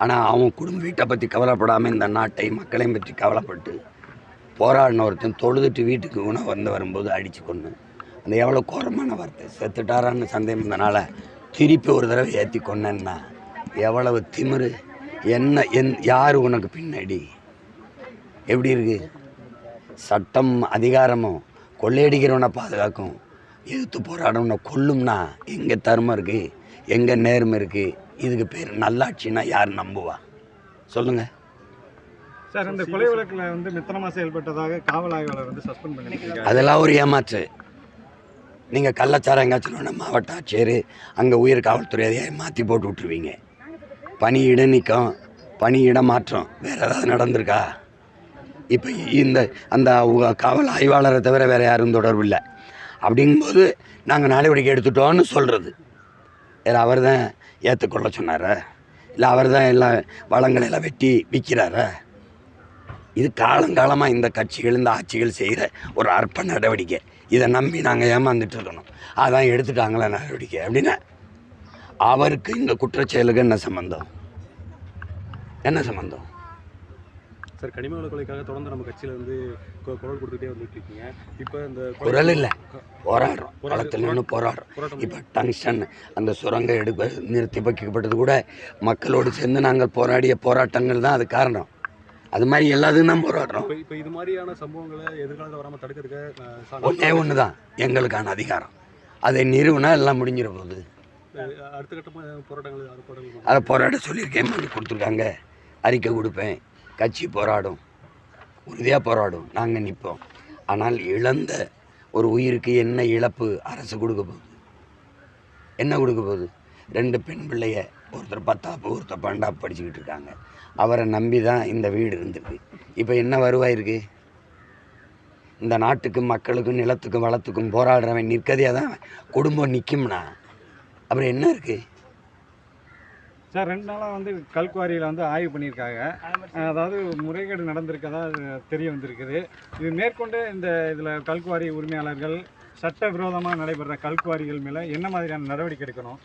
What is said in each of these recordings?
ஆனால் அவன் குடும்ப வீட்டை பற்றி கவலைப்படாமல் இந்த நாட்டை மக்களையும் பற்றி கவலைப்பட்டு போராடின ஒருத்தன் தொழுதுட்டு வீட்டுக்கு உணவு வரும்போது அடித்து கொண்டு அந்த எவ்வளோ கோரமான வார்த்தை செத்துட்டாரான்னு சந்தேகம் இருந்தனால திருப்பி ஒரு தடவை ஏற்றி கொண்டேன்னா எவ்வளவு திமிரு யார் உனக்கு பின்னாடி எப்படி இருக்கு? சட்டம் அதிகாரமும் கொள்ளையடிக்கிறவனை பாதுகாக்கும், எதிர்த்து போராடணும்னா கொல்லும்னா எங்கே தர்மம் இருக்குது, எங்கே நேர்மை இருக்குது? இதுக்கு பேர் நல்லாட்சின்னா யார் நம்புவா சொல்லுங்கள் சார். இந்த கொலை வழக்கில் வந்து மெத்தனமாக செயல்பட்டதாக காவல் ஆய்வாளர் சஸ்பெண்ட் பண்ணியிருக்காங்க. அதெல்லாம் ஒரு ஏமாற்று. நீங்கள் கள்ளச்சாரம் எங்காச்சும் மாவட்ட ஆட்சியர் அங்கே உயர் காவல்துறை அதிகாரி மாற்றி போட்டு விட்ருவீங்க. பணியிட நீக்கம், பணியிட மாற்றம் வேறு ஏதாவது நடந்திருக்கா? இப்போ அந்த காவல் ஆய்வாளரை தவிர வேறு யாரும் தொடர்பு இல்லை. அப்படிங்கும்போது நாங்கள் நடவடிக்கை எடுத்துட்டோன்னு சொல்கிறது வேறு அவர் தான் ஏற்றுக்கொள்ள சொன்னாரா? இல்லை அவர் தான் எல்லா வளங்களெல்லாம் வெட்டி விற்கிறாரா? இது காலங்காலமாக இந்த கட்சிகள் இந்த ஆட்சிகள் செய்கிற ஒரு அற்ப நடவடிக்கை. இதை நம்பி நாங்கள் ஏமாந்துட்டு இருக்கணும். அதான் எடுத்துட்டாங்களா நடவடிக்கை அப்படின்னா அவருக்கு இந்த குற்றச்செயலுக்கு என்ன சம்பந்தம்? என்ன சம்பந்தம் சார்? கனிம வள கொலைக்காக தொடர்ந்து நம்ம கட்சியில் வந்து குரல் கொடுத்துட்டே வந்துட்டு இருக்கீங்க. இப்போ இந்த குரல் இல்லை, போராடுறோம், களத்தில் நின்று போராடுறோம். இப்போ டங்ஸ்டன் அந்த சுரங்க நிறுத்தி வைக்கப்பட்டது கூட மக்களோடு சேர்ந்து நாங்கள் போராடிய போராட்டங்கள் தான் அது காரணம். அது மாதிரி எல்லாத்துக்கும் தான் போராடுறோம். இப்போ இது மாதிரியான சம்பவங்களை எதிர்காலத்தில் வராமல் தடுக்கிறதுக்கு ஒன்று தான் எங்களுக்கான அதிகாரம். அதை நிறுவனா எல்லாம் முடிஞ்சிட போகுது. அடுத்த கட்ட போராட்டங்கள் அதை போராட சொல்லியிருக்கேன், மனு கொடுத்துருக்காங்க, அறிக்கை கொடுப்பேன். கட்சி போராடும், உறுதியாக போராடும், நாங்கள் நிற்போம். ஆனால் இழந்த ஒரு உயிருக்கு என்ன இழப்பு அரசு கொடுக்க போகுது? என்ன கொடுக்க போகுது? 2 பெண் பிள்ளைய, ஒருத்தர் 10ஆப்பு ஒருத்தர் 12ஆப்பு படிச்சுக்கிட்டு இருக்காங்க. அவரை நம்பி தான் இந்த வீடு இருந்திருக்கு. இப்போ என்ன வருவாய் இருக்குது? இந்த நாட்டுக்கும் மக்களுக்கும் நிலத்துக்கும் வளத்துக்கும் போராடுறவன் நிற்கதையாக தான் குடும்பம் நிற்கும்னா அப்புறம் என்ன இருக்குது சார்? 2 நாளாக வந்து கல்குவாரியில் வந்து ஆய்வு பண்ணியிருக்காங்க. அதாவது முறைகேடு நடந்திருக்கதா தெரிய வந்திருக்குது. இது மேற்கொண்டு இதில் கல்குவாரி உரிமையாளர்கள் சட்டவிரோதமாக நடைபெற கல்குவாரிகள் மேலே என்ன மாதிரியான நடவடிக்கை எடுக்கணும்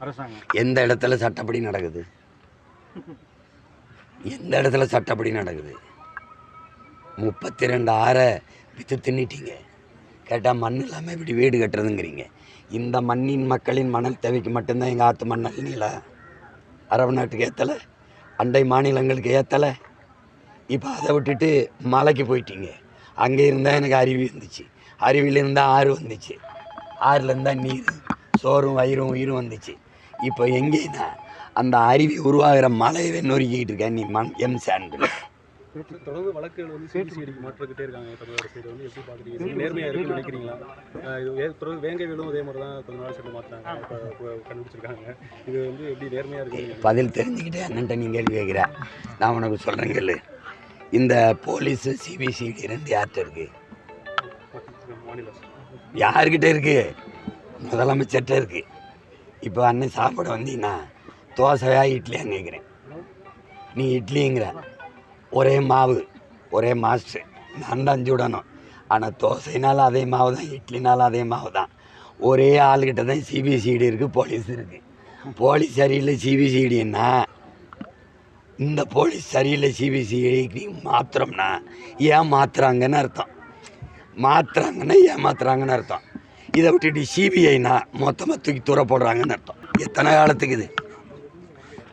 அரசாங்கம்? எந்த இடத்துல சட்டப்படி நடக்குது? எந்த இடத்துல சட்டப்படி நடக்குது? 32 ஆறை விற்று தின்னிட்டீங்க. கேட்டால் மண் இல்லாமல் இப்படி வீடு கட்டுறதுங்கிறீங்க. இந்த மண்ணின் மக்களின் மணல் தேவைக்கு மட்டும்தான் எங்கள் ஆற்று மணல் நீல அரபு நாட்டுக்கு ஏற்றலை, அண்டை மாநிலங்களுக்கு ஏற்றலை. இப்போ அதை விட்டுட்டு மலைக்கு போயிட்டீங்க. அங்கே இருந்தால் எனக்கு அருவி வந்துச்சு, அருவியில் இருந்தால் ஆறு வந்துச்சு, ஆறில் இருந்தால் நீர், சோறும் வயிறும் உயிரும் வந்துச்சு. இப்போ எங்கேனா அந்த அருவி உருவாகிற மலையவே நொறுக்கிக்கிட்டு இருக்கேன் நீ எம் சாண்டு. தொடர்ந்து வழக்குகள் வந்து சிபிசிஐடிக்கு மாற்றிக்கிட்டே இருக்காங்க தமிழக அரசு. வந்து எப்படி பார்க்குறீங்க? நேர்மையாக இருக்குன்னு நினைக்கிறீங்களா? இது தொடர்ந்து வேங்கை வேலும் அதே மாதிரி தான் கொஞ்ச நாள் சேர்ந்து மாற்றினாங்க, இப்போ கண்டுபிடிச்சிருக்காங்க. இது வந்து எப்படி நேர்மையாக இருக்குது? பதில் தெரிஞ்சுக்கிட்டே என்னன்ட்ட நீ கேள்வி கேட்குற, நான் உனக்கு சொல்கிறேன் கேளு. இந்த போலீஸு சிபிசிஐடி 2 யார்கிட்ட இருக்குது? யார்கிட்ட இருக்குது? முதலமைச்சர்கிட்ட இருக்குது. இப்போ அன்னை சாப்பிட வந்தீங்கன்னா தோசையா இட்லியான்னு கேட்குறேன். நீ இட்லிங்கிற, ஒரே மாவு, ஒரே மாஸ்டர், நான் தான் சுடணும். ஆனால் தோசைனாலும் அதே மாவு தான், இட்லினாலும் அதே மாவு தான். ஒரே ஆள்கிட்ட தான் சிபிசிஐடி இருக்குது, போலீஸ் இருக்குது. போலீஸ் சரியில்லை சிபிசிஐடின்னா, இந்த போலீஸ் சரியில்லை சிபிசிஐடிக்கு மாத்திரம்னா ஏன் மாற்றுறாங்கன்னு அர்த்தம். மாற்றுறாங்கன்னா ஏமாத்துறாங்கன்னு அர்த்தம். இதை விட்டுட்டு சிபிஐனா மொத்தமாக தூக்கி தூர போடுறாங்கன்னு அர்த்தம். எத்தனை காலத்துக்கு இது?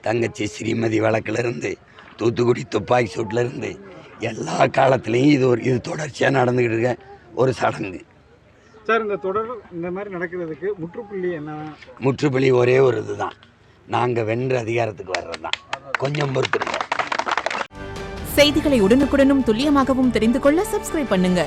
தங்கச்சி ஸ்ரீமதி வழக்கிலிருந்து, தூத்துக்குடி துப்பாக்கி சூட்டிலேருந்து எல்லா காலத்துலேயும் இது தொடர்ச்சியாக நடந்துக்கிட்டு இருக்க ஒரு சடங்கு சார். இந்த மாதிரி நடக்கிறதுக்கு முற்றுப்புள்ளி என்ன? முற்றுப்புள்ளி ஒரே ஒரு இதுதான், நாங்கள் வென்ற அதிகாரத்துக்கு வர்றது தான். கொஞ்சம் பொறுத்துருங்க. செய்திகளை உடனுக்குடனும் துல்லியமாகவும் தெரிந்து கொள்ள சப்ஸ்கிரைப் பண்ணுங்க.